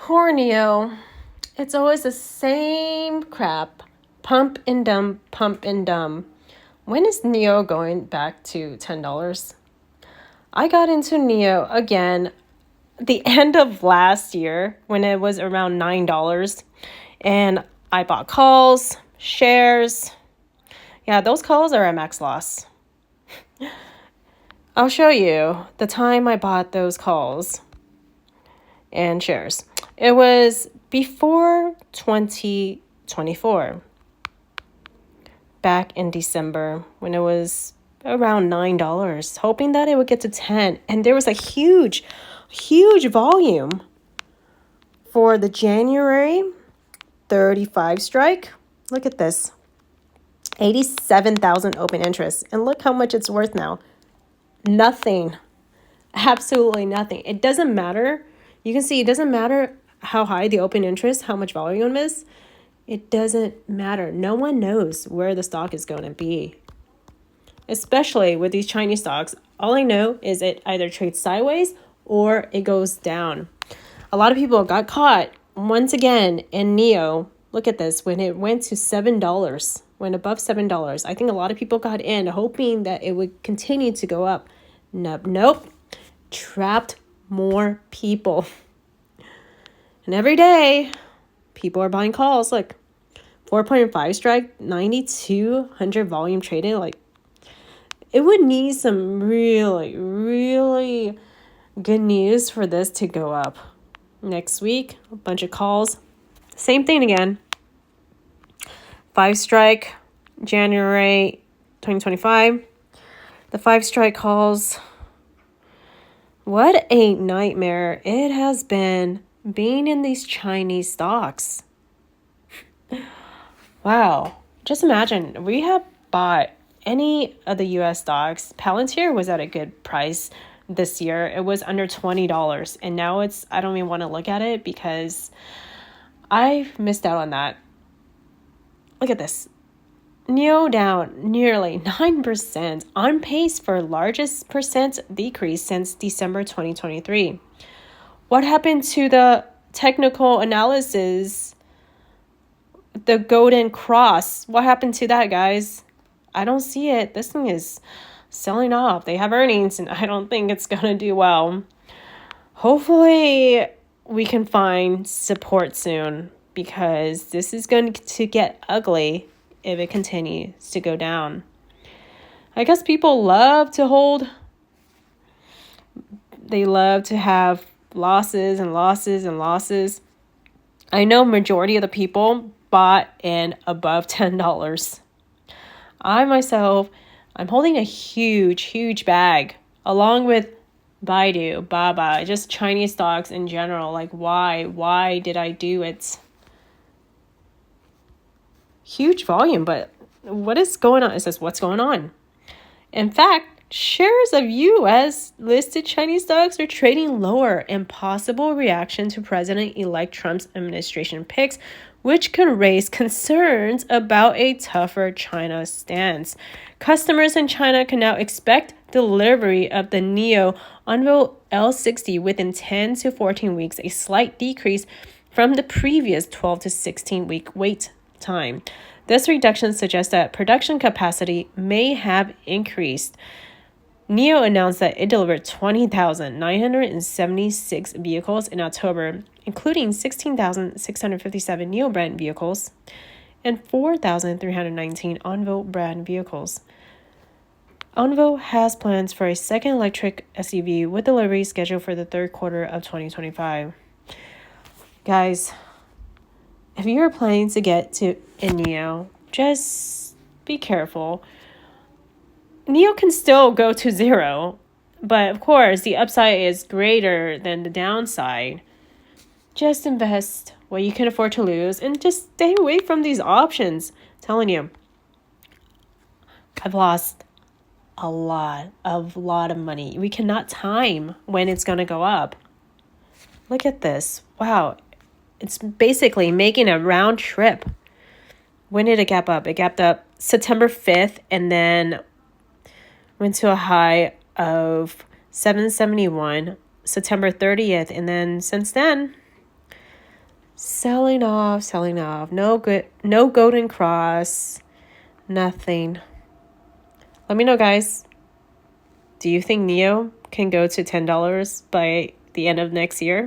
Poor NIO. It's always the same crap. Pump and dump, pump and dump. When is NIO going back to $10? I got into NIO again the end of last year when it was around $9. And I bought calls, shares. Yeah, those calls are at max loss. I'll show you the time I bought those calls and shares. It was before 2024, back in December when it was around $9, hoping that it would get to 10. And there was a huge volume for the January 35 strike. Look at this. 87,000 open interest. And look how much it's worth now. Nothing. Absolutely nothing. It doesn't matter. You can see it doesn't matter how high the open interest, how much volume is. It doesn't matter. No one knows where the stock is going to be. Especially with these Chinese stocks. All I know is it either trades sideways or it goes down. A lot of people got caught once again in NIO. Look at this. When it went to $7, went above $7. I think a lot of people got in hoping that it would continue to go up. Nope. Trapped more people. And every day, people are buying calls. Look, 4.5 strike, 9,200 volume traded. Like, it would need some really good news for this to go up. Next week, a bunch of calls. Same thing again. 5 strike, January 2025. The 5 strike calls. What a nightmare it has been being in these Chinese stocks. Wow. Just imagine, we have bought any of the US stocks. Palantir was at a good price this year. It was under $20. And now I don't even want to look at it because I missed out on that. Look at this. NIO down nearly 9%, on pace for largest percent decrease since December 2023. What happened to the technical analysis, the golden cross? What happened to that, guys? I don't see it. This thing is selling off. They have earnings, and I don't think it's going to do well. Hopefully, we can find support soon because this is going to get ugly if it continues to go down. I guess people love to hold. They love to have losses and losses and losses. I know majority of the people bought in above $10. I myself, I'm holding a huge bag along with Baidu, Baba, just Chinese stocks in general. Like, why did I do it? Huge volume, but what is going on? It says, what's going on? In fact, shares of U.S. listed Chinese stocks are trading lower in possible reaction to President-elect Trump's administration picks, which could raise concerns about a tougher China stance. Customers in China can now expect delivery of the NIO Onvo L60 within 10 to 14 weeks, a slight decrease from the previous 12 to 16 week wait time. This reduction suggests that production capacity may have increased. NIO announced that it delivered 20,976 vehicles in October, including 16,657 NIO brand vehicles and 4,319 Onvo brand vehicles. Onvo has plans for a second electric SUV with delivery scheduled for the third quarter of 2025. Guys, if you're planning to get to a NIO, just be careful. NIO can still go to zero, but of course, the upside is greater than the downside. Just invest what you can afford to lose and just stay away from these options. I'm telling you, I've lost a lot of money. We cannot time when it's going to go up. Look at this. Wow. It's basically making a round trip. When did it gap up? It gapped up September 5th and then went to a high of 771 September 30th. And then since then, Selling off, selling off. No good, no golden cross, nothing. Let me know, guys. Do you think NIO can go to $10 by the end of next year?